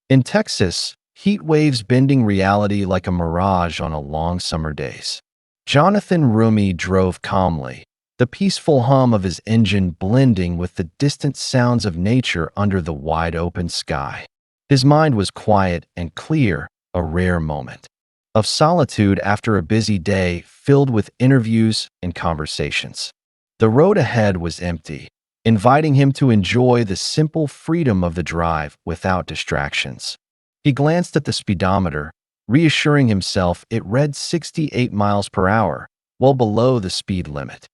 In Texas, heat waves bending reality like a mirage on a long summer days. Jonathan Roumie drove calmly, the peaceful hum of his engine blending with the distant sounds of nature under the wide open sky. His mind was quiet and clear, a rare moment of solitude after a busy day filled with interviews and conversations. The road ahead was empty, inviting him to enjoy the simple freedom of the drive without distractions. He glanced at the speedometer, reassuring himself it read 68 miles per hour, well below the speed limit.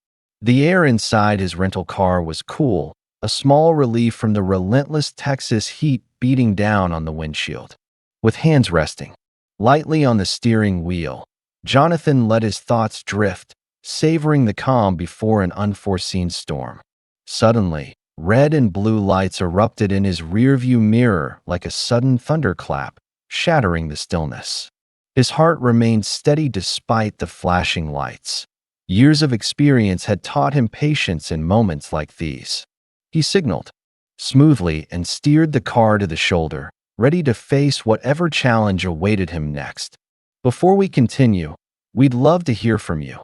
The air inside his rental car was cool, a small relief from the relentless Texas heat beating down on the windshield. With hands resting lightly on the steering wheel, Jonathan let his thoughts drift, savoring the calm before an unforeseen storm. Suddenly, red and blue lights erupted in his rearview mirror like a sudden thunderclap, shattering the stillness. His heart remained steady despite the flashing lights. Years of experience had taught him patience in moments like these. He signaled smoothly and steered the car to the shoulder, ready to face whatever challenge awaited him next. Before we continue, we'd love to hear from you.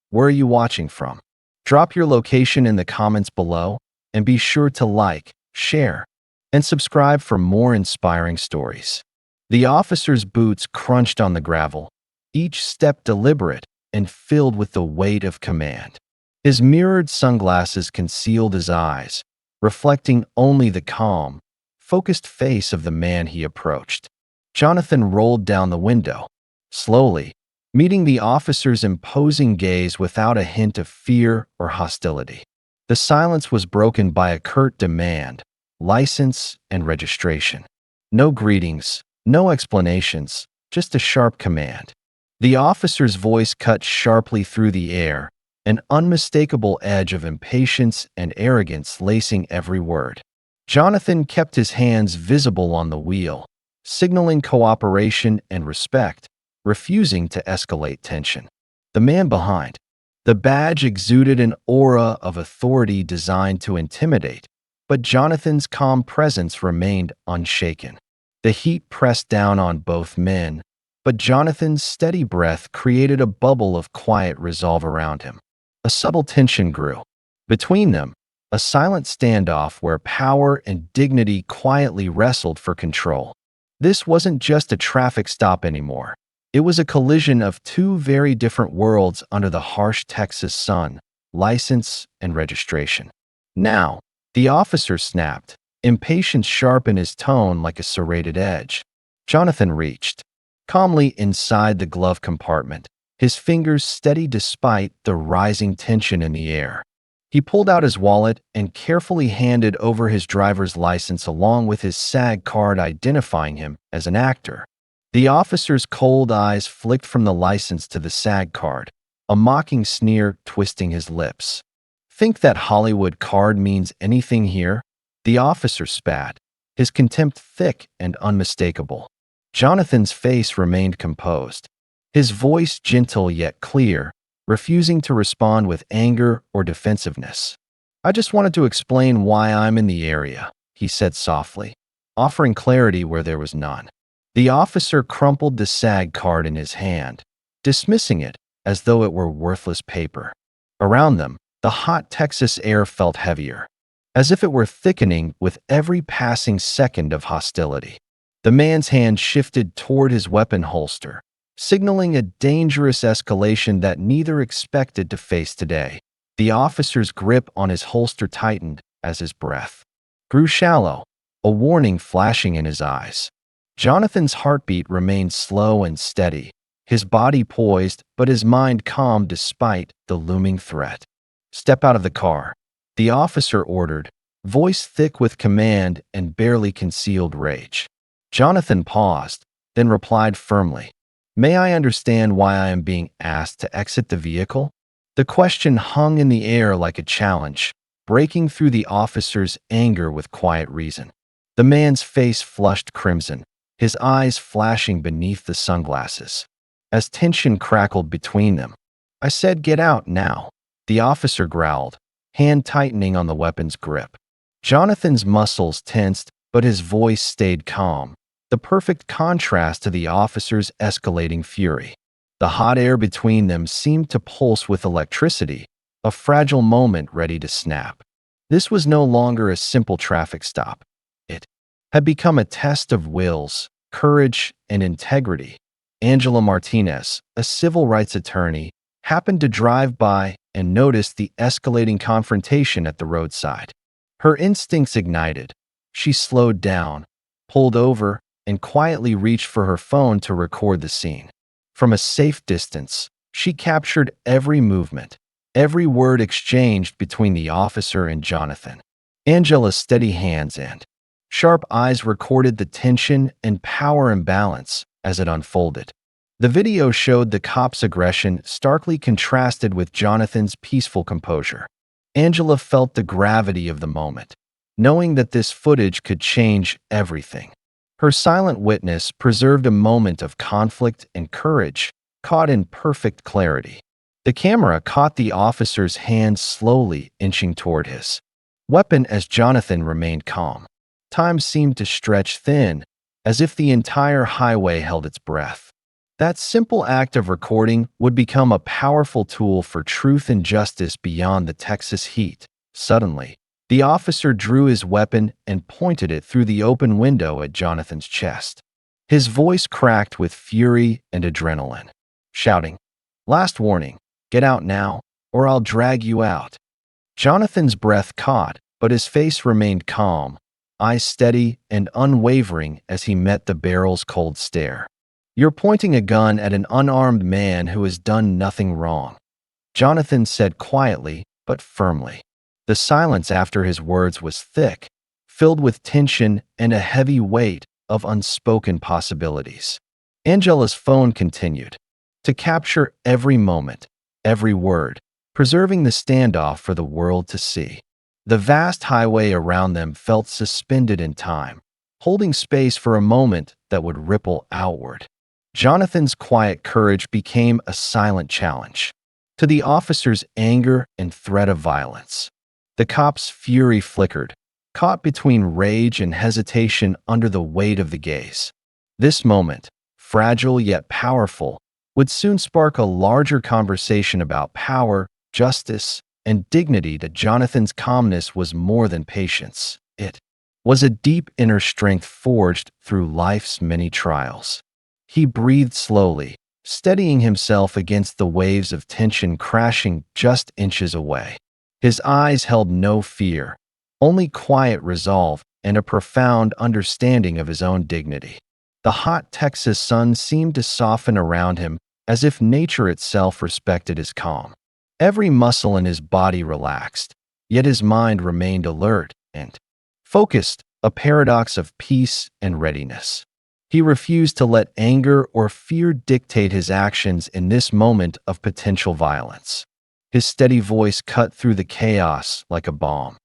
Where are you watching from? Drop your location in the comments below, and be sure to like, share, and subscribe for more inspiring stories. The officer's boots crunched on the gravel, each step deliberate and filled with the weight of command. His mirrored sunglasses concealed his eyes, reflecting only the calm, focused face of the man he approached. Jonathan rolled down the window, slowly, meeting the officer's imposing gaze without a hint of fear or hostility. The silence was broken by a curt demand, license and registration. No greetings, no explanations, just a sharp command. The officer's voice cut sharply through the air, an unmistakable edge of impatience and arrogance lacing every word. Jonathan kept his hands visible on the wheel, signaling cooperation and respect, refusing to escalate tension. The man behind the badge exuded an aura of authority designed to intimidate, but Jonathan's calm presence remained unshaken. The heat pressed down on both men, but Jonathan's steady breath created a bubble of quiet resolve around him. A subtle tension grew. Between them, a silent standoff where power and dignity quietly wrestled for control. This wasn't just a traffic stop anymore. It was a collision of two very different worlds under the harsh Texas sun, license and registration. Now, the officer snapped, impatience sharp in his tone like a serrated edge. Jonathan reached calmly inside the glove compartment, his fingers steady despite the rising tension in the air. He pulled out his wallet and carefully handed over his driver's license along with his SAG card identifying him as an actor. The officer's cold eyes flicked from the license to the SAG card, a mocking sneer twisting his lips. "Think that Hollywood card means anything here?" The officer spat, his contempt thick and unmistakable. Jonathan's face remained composed, his voice gentle yet clear, refusing to respond with anger or defensiveness. "I just wanted to explain why I'm in the area," he said softly, offering clarity where there was none. The officer crumpled the SAG card in his hand, dismissing it as though it were worthless paper. Around them, the hot Texas air felt heavier, as if it were thickening with every passing second of hostility. The man's hand shifted toward his weapon holster, signaling a dangerous escalation that neither expected to face today. The officer's grip on his holster tightened as his breath grew shallow, a warning flashing in his eyes. Jonathan's heartbeat remained slow and steady, his body poised but his mind calm despite the looming threat. "Step out of the car," the officer ordered, voice thick with command and barely concealed rage. Jonathan paused, then replied firmly, "May I understand why I am being asked to exit the vehicle?" The question hung in the air like a challenge, breaking through the officer's anger with quiet reason. The man's face flushed crimson, his eyes flashing beneath the sunglasses. As tension crackled between them, "I said get out now," the officer growled, hand tightening on the weapon's grip. Jonathan's muscles tensed, but his voice stayed calm, the perfect contrast to the officer's escalating fury. The hot air between them seemed to pulse with electricity, a fragile moment ready to snap. This was no longer a simple traffic stop. It had become a test of wills, courage, and integrity. Angela Martinez, a civil rights attorney, happened to drive by and noticed the escalating confrontation at the roadside. Her instincts ignited. She slowed down, pulled over, and quietly reached for her phone to record the scene. From a safe distance, she captured every movement, every word exchanged between the officer and Jonathan. Angela's steady hands and sharp eyes recorded the tension and power imbalance as it unfolded. The video showed the cop's aggression starkly contrasted with Jonathan's peaceful composure. Angela felt the gravity of the moment, knowing that this footage could change everything. Her silent witness preserved a moment of conflict and courage, caught in perfect clarity. The camera caught the officer's hand slowly inching toward his weapon as Jonathan remained calm. Time seemed to stretch thin, as if the entire highway held its breath. That simple act of recording would become a powerful tool for truth and justice beyond the Texas heat. Suddenly, the officer drew his weapon and pointed it through the open window at Jonathan's chest. His voice cracked with fury and adrenaline, shouting, "Last warning, get out now, or I'll drag you out." Jonathan's breath caught, but his face remained calm, eyes steady and unwavering as he met the barrel's cold stare. "You're pointing a gun at an unarmed man who has done nothing wrong," Jonathan said quietly but firmly. The silence after his words was thick, filled with tension and a heavy weight of unspoken possibilities. Angela's phone continued to capture every moment, every word, preserving the standoff for the world to see. The vast highway around them felt suspended in time, holding space for a moment that would ripple outward. Jonathan's quiet courage became a silent challenge to the officer's anger and threat of violence. The cop's fury flickered, caught between rage and hesitation under the weight of the gaze. This moment, fragile yet powerful, would soon spark a larger conversation about power, justice, and dignity. That Jonathan's calmness was more than patience. It was a deep inner strength forged through life's many trials. He breathed slowly, steadying himself against the waves of tension crashing just inches away. His eyes held no fear, only quiet resolve and a profound understanding of his own dignity. The hot Texas sun seemed to soften around him, as if nature itself respected his calm. Every muscle in his body relaxed, yet his mind remained alert and focused, a paradox of peace and readiness. He refused to let anger or fear dictate his actions in this moment of potential violence. His steady voice cut through the chaos like a bomb.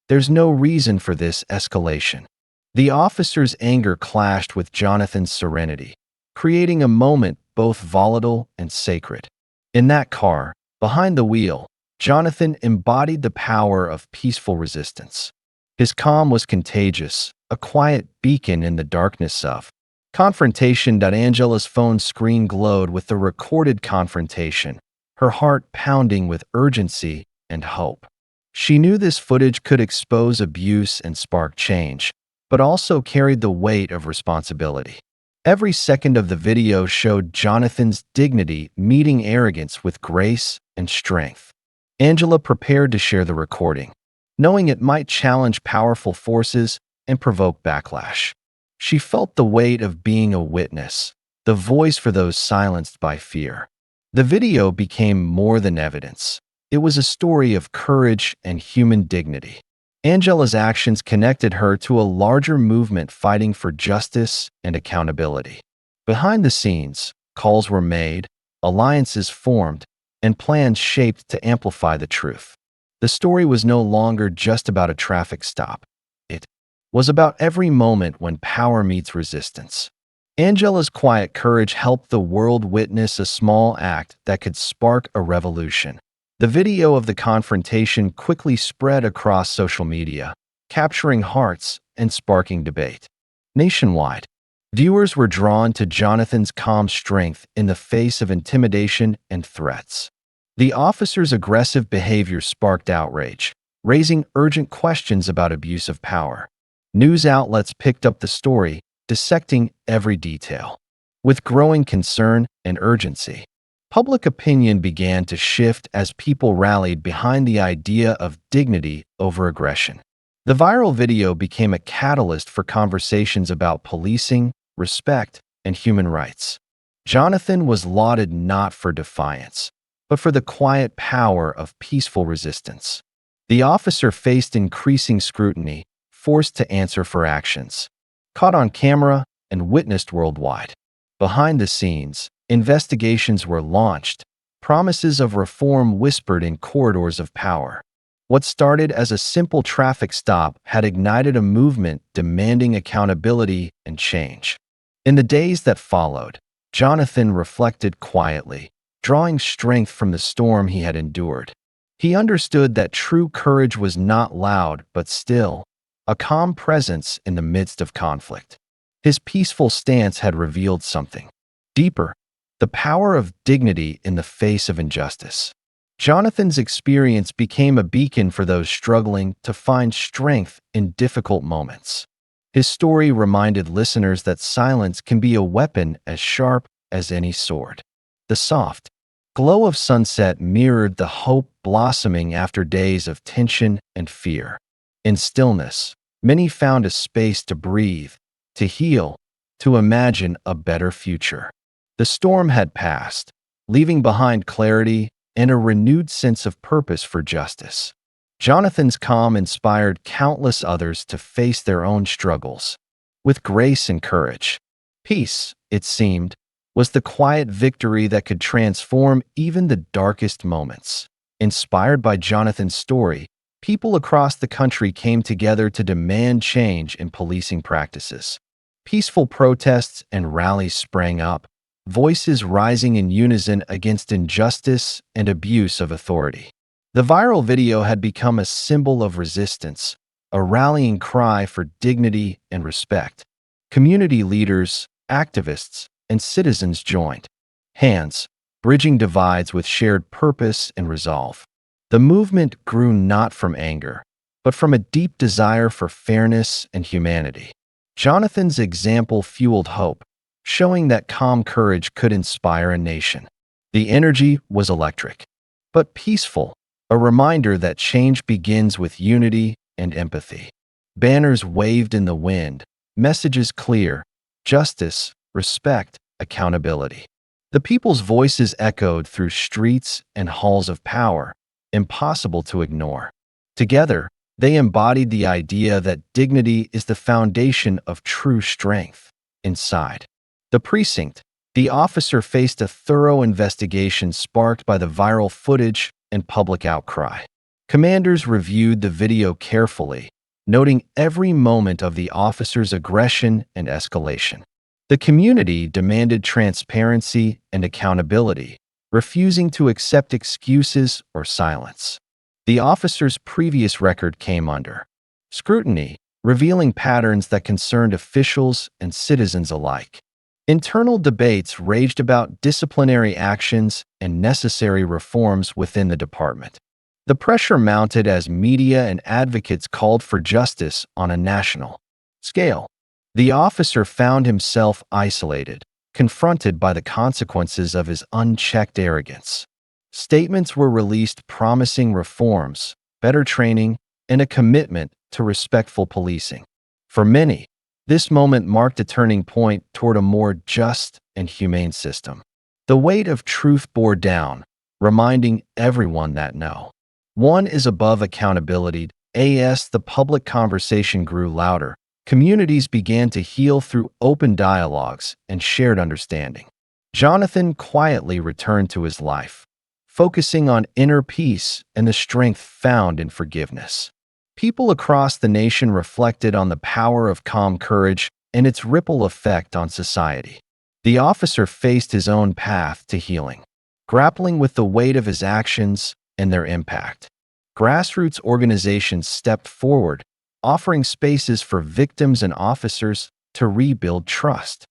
"There's no reason for this escalation." The officer's anger clashed with Jonathan's serenity, creating a moment both volatile and sacred. In that car, behind the wheel, Jonathan embodied the power of peaceful resistance. His calm was contagious, a quiet beacon in the darkness of confrontation. Angela's phone screen glowed with the recorded confrontation, her heart pounding with urgency and hope. She knew this footage could expose abuse and spark change, but also carried the weight of responsibility. Every second of the video showed Jonathan's dignity meeting arrogance with grace and strength. Angela prepared to share the recording, knowing it might challenge powerful forces and provoke backlash. She felt the weight of being a witness, the voice for those silenced by fear. The video became more than evidence. It was a story of courage and human dignity. Angela's actions connected her to a larger movement fighting for justice and accountability. Behind the scenes, calls were made, alliances formed, and plans shaped to amplify the truth. The story was no longer just about a traffic stop. It was about every moment when power meets resistance. Angela's quiet courage helped the world witness a small act that could spark a revolution. The video of the confrontation quickly spread across social media, capturing hearts and sparking debate. Nationwide, Viewers were drawn to Jonathan's calm strength in the face of intimidation and threats. The officer's aggressive behavior sparked outrage, raising urgent questions about abuse of power. News outlets picked up the story, dissecting every detail. With growing concern and urgency, public opinion began to shift as people rallied behind the idea of dignity over aggression. The viral video became a catalyst for conversations about policing, respect, and human rights. Jonathan was lauded not for defiance, but for the quiet power of peaceful resistance. The officer faced increasing scrutiny, forced to answer for actions, caught on camera and witnessed worldwide. Behind the scenes, investigations were launched, promises of reform whispered in corridors of power. What started as a simple traffic stop had ignited a movement demanding accountability and change. In the days that followed, Jonathan reflected quietly, drawing strength from the storm he had endured. He understood that true courage was not loud but still, a calm presence in the midst of conflict. His peaceful stance had revealed something deeper, the power of dignity in the face of injustice. Jonathan's experience became a beacon for those struggling to find strength in difficult moments. His story reminded listeners that silence can be a weapon as sharp as any sword. The soft glow of sunset mirrored the hope blossoming after days of tension and fear. In stillness, many found a space to breathe, to heal, to imagine a better future. The storm had passed, leaving behind clarity and a renewed sense of purpose for justice. Jonathan's calm inspired countless others to face their own struggles with grace and courage. Peace, it seemed, was the quiet victory that could transform even the darkest moments. Inspired by Jonathan's story, people across the country came together to demand change in policing practices. Peaceful protests and rallies sprang up, voices rising in unison against injustice and abuse of authority. The viral video had become a symbol of resistance, a rallying cry for dignity and respect. Community leaders, activists, and citizens joined hands, bridging divides with shared purpose and resolve. The movement grew not from anger, but from a deep desire for fairness and humanity. Jonathan's example fueled hope, showing that calm courage could inspire a nation. The energy was electric, but peaceful, a reminder that change begins with unity and empathy. Banners waved in the wind, messages clear: justice, respect, accountability. The people's voices echoed through streets and halls of power, impossible to ignore. Together, they embodied the idea that dignity is the foundation of true strength. Inside the precinct, the officer faced a thorough investigation sparked by the viral footage and public outcry. Commanders reviewed the video carefully, noting every moment of the officer's aggression and escalation. The community demanded transparency and accountability, refusing to accept excuses or silence. The officer's previous record came under scrutiny, revealing patterns that concerned officials and citizens alike. Internal debates raged about disciplinary actions and necessary reforms within the department. The pressure mounted as media and advocates called for justice on a national scale. The officer found himself isolated, confronted by the consequences of his unchecked arrogance. Statements were released promising reforms, better training, and a commitment to respectful policing. For many, this moment marked a turning point toward a more just and humane system. The weight of truth bore down, reminding everyone that no one is above accountability. As the public conversation grew louder, communities began to heal through open dialogues and shared understanding. Jonathan quietly returned to his life, focusing on inner peace and the strength found in forgiveness. People across the nation reflected on the power of calm courage and its ripple effect on society. The officer faced his own path to healing, grappling with the weight of his actions and their impact. Grassroots organizations stepped forward, offering spaces for victims and officers, to rebuild trust.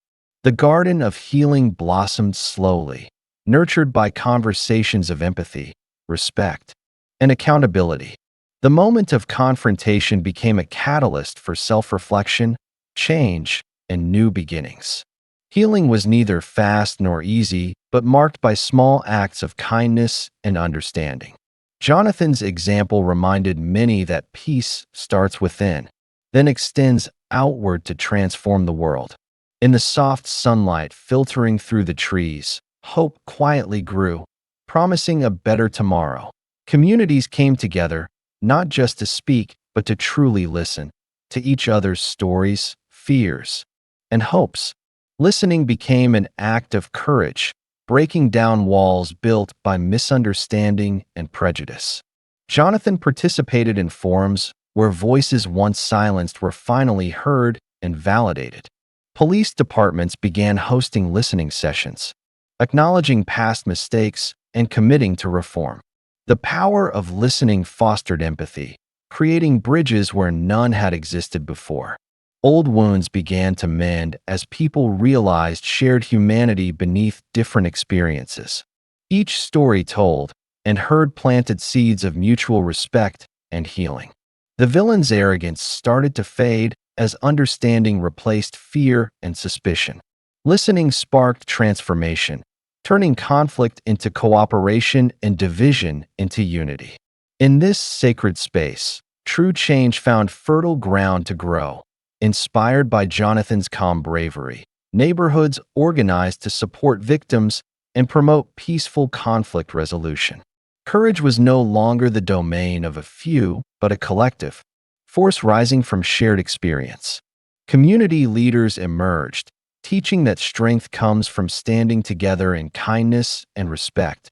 The garden of healing blossomed slowly, nurtured by conversations of empathy, respect, and accountability. The moment of confrontation became a catalyst for self-reflection, change, and new beginnings. Healing was neither fast nor easy, but marked by small acts of kindness and understanding. Jonathan's example reminded many that peace starts within, then extends outward to transform the world. In the soft sunlight filtering through the trees, hope quietly grew, promising a better tomorrow. Communities came together, not just to speak, but to truly listen to each other's stories, fears, and hopes. Listening became an act of courage, breaking down walls built by misunderstanding and prejudice. Jonathan participated in forums where voices once silenced were finally heard and validated. Police departments began hosting listening sessions, acknowledging past mistakes and committing to reform. The power of listening fostered empathy, creating bridges where none had existed before. Old wounds began to mend as people realized shared humanity beneath different experiences. Each story told and heard planted seeds of mutual respect and healing. The villain's arrogance started to fade as understanding replaced fear and suspicion. Listening sparked transformation, turning conflict into cooperation and division into unity. In this sacred space, true change found fertile ground to grow. Inspired by Jonathan's calm bravery, neighborhoods organized to support victims and promote peaceful conflict resolution. Courage was no longer the domain of a few, but a collective force rising from shared experience. Community leaders emerged, teaching that strength comes from standing together in kindness and respect.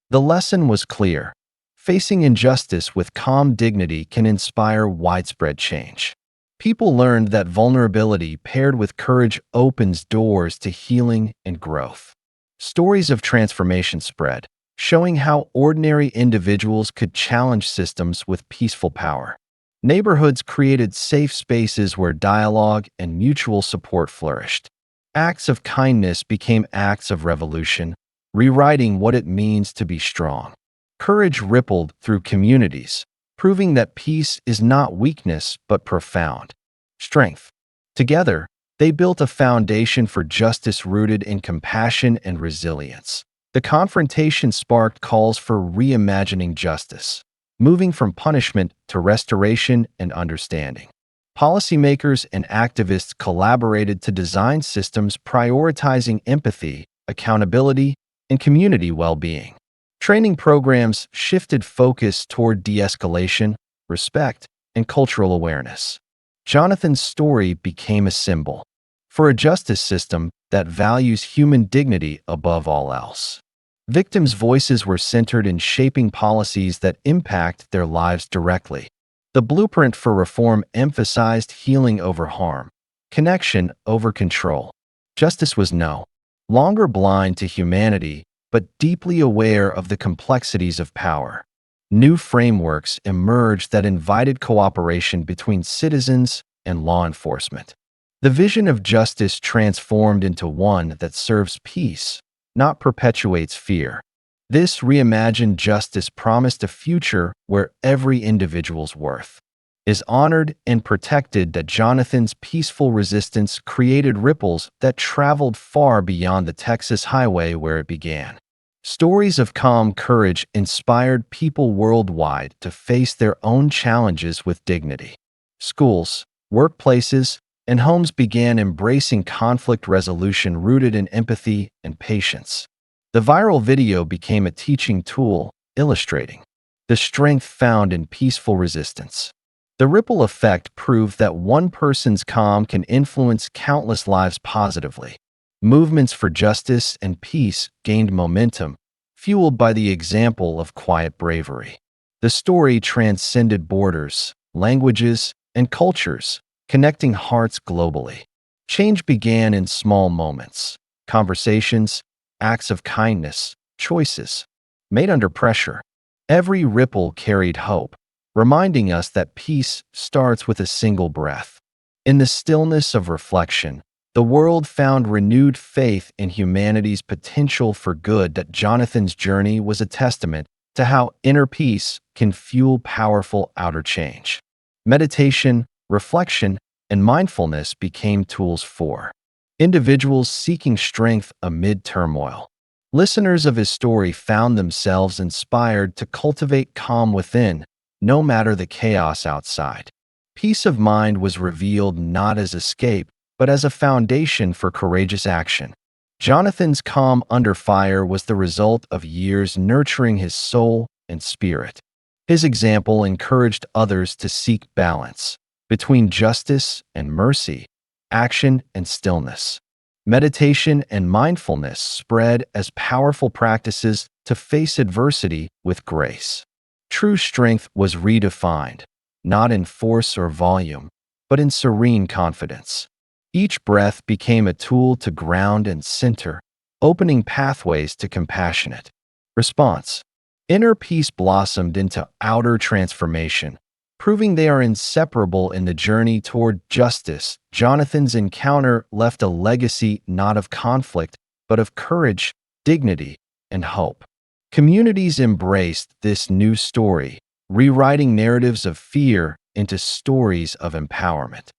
The lesson was clear: facing injustice with calm dignity can inspire widespread change. People learned that vulnerability paired with courage opens doors to healing and growth. Stories of transformation spread, showing how ordinary individuals could challenge systems with peaceful power. Neighborhoods created safe spaces where dialogue and mutual support flourished. Acts of kindness became acts of revolution, rewriting what it means to be strong. Courage rippled through communities, proving that peace is not weakness but profound strength. Together, they built a foundation for justice rooted in compassion and resilience. The confrontation sparked calls for reimagining justice, moving from punishment to restoration and understanding. Policymakers and activists collaborated to design systems prioritizing empathy, accountability, and community well-being. Training programs shifted focus toward de-escalation, respect, and cultural awareness. Jonathan's story became a symbol for a justice system that values human dignity above all else. Victims' voices were centered in shaping policies that impact their lives directly. The blueprint for reform emphasized healing over harm, connection over control. Justice was no longer blind to humanity, but deeply aware of the complexities of power. New frameworks emerged that invited cooperation between citizens and law enforcement. The vision of justice transformed into one that serves peace, not perpetuates fear. This reimagined justice promised a future where every individual's worth is honored and protected. That Jonathan's peaceful resistance created ripples that traveled far beyond the Texas highway where it began. Stories of calm courage inspired people worldwide to face their own challenges with dignity. Schools, workplaces, and homes began embracing conflict resolution rooted in empathy and patience. The viral video became a teaching tool, illustrating the strength found in peaceful resistance. The ripple effect proved that one person's calm can influence countless lives positively. Movements for justice and peace gained momentum, fueled by the example of quiet bravery. The story transcended borders, languages, and cultures, connecting hearts globally. Change began in small moments, conversations, acts of kindness, choices made under pressure. Every ripple carried hope, reminding us that peace starts with a single breath. In the stillness of reflection, the world found renewed faith in humanity's potential for good. That Jonathan's journey was a testament to how inner peace can fuel powerful outer change. Meditation, reflection, and mindfulness became tools for individuals seeking strength amid turmoil. Listeners of his story found themselves inspired to cultivate calm within, no matter the chaos outside. Peace of mind was revealed not as escape, but as a foundation for courageous action. Jonathan's calm under fire was the result of years nurturing his soul and spirit. His example encouraged others to seek balance between justice and mercy, action and stillness. Meditation and mindfulness spread as powerful practices to face adversity with grace. True strength was redefined, not in force or volume, but in serene confidence. Each breath became a tool to ground and center, opening pathways to compassionate response. Inner peace blossomed into outer transformation, proving they are inseparable in the journey toward justice. Jonathan's encounter left a legacy not of conflict, but of courage, dignity, and hope. Communities embraced this new story, rewriting narratives of fear into stories of empowerment.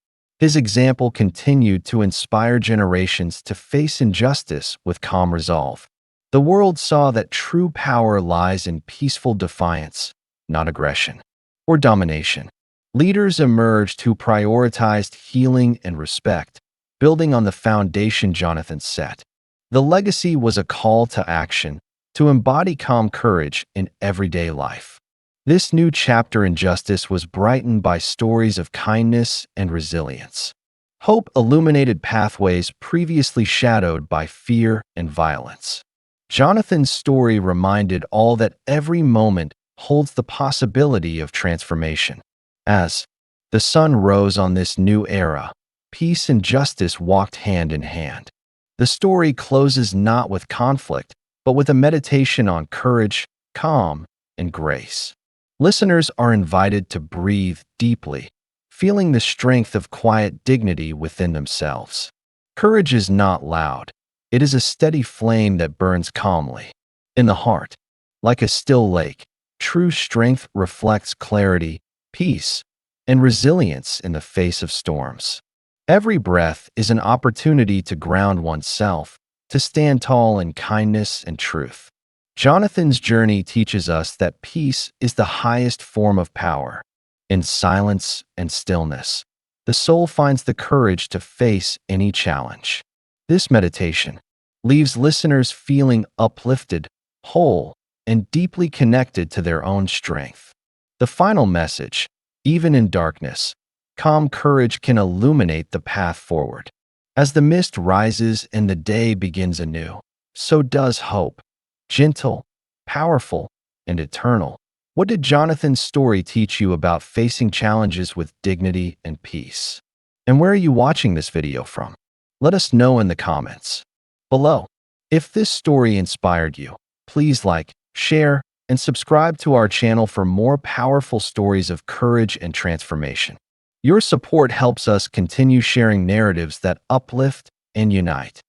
His example continued to inspire generations to face injustice with calm resolve. The world saw that true power lies in peaceful defiance, not aggression or domination. Leaders emerged who prioritized healing and respect, building on the foundation Jonathan set. The legacy was a call to action, to embody calm courage in everyday life. This new chapter in justice was brightened by stories of kindness and resilience. Hope illuminated pathways previously shadowed by fear and violence. Jonathan's story reminded all that every moment holds the possibility of transformation. As the sun rose on this new era, peace and justice walked hand in hand. The story closes not with conflict, but with a meditation on courage, calm, and grace. Listeners are invited to breathe deeply, feeling the strength of quiet dignity within themselves. Courage is not loud. It is a steady flame that burns calmly in the heart. Like a still lake, true strength reflects clarity, peace, and resilience in the face of storms. Every breath is an opportunity to ground oneself, to stand tall in kindness and truth. Jonathan's journey teaches us that peace is the highest form of power. In silence and stillness, the soul finds the courage to face any challenge. This meditation leaves listeners feeling uplifted, whole, and deeply connected to their own strength. The final message, even in darkness, calm courage can illuminate the path forward. As the mist rises and the day begins anew, so does hope. Gentle, powerful, and eternal. What did Jonathan's story teach you about facing challenges with dignity and peace? And where are you watching this video from? Let us know in the comments below. If this story inspired you, please like, share, and subscribe to our channel for more powerful stories of courage and transformation. Your support helps us continue sharing narratives that uplift and unite.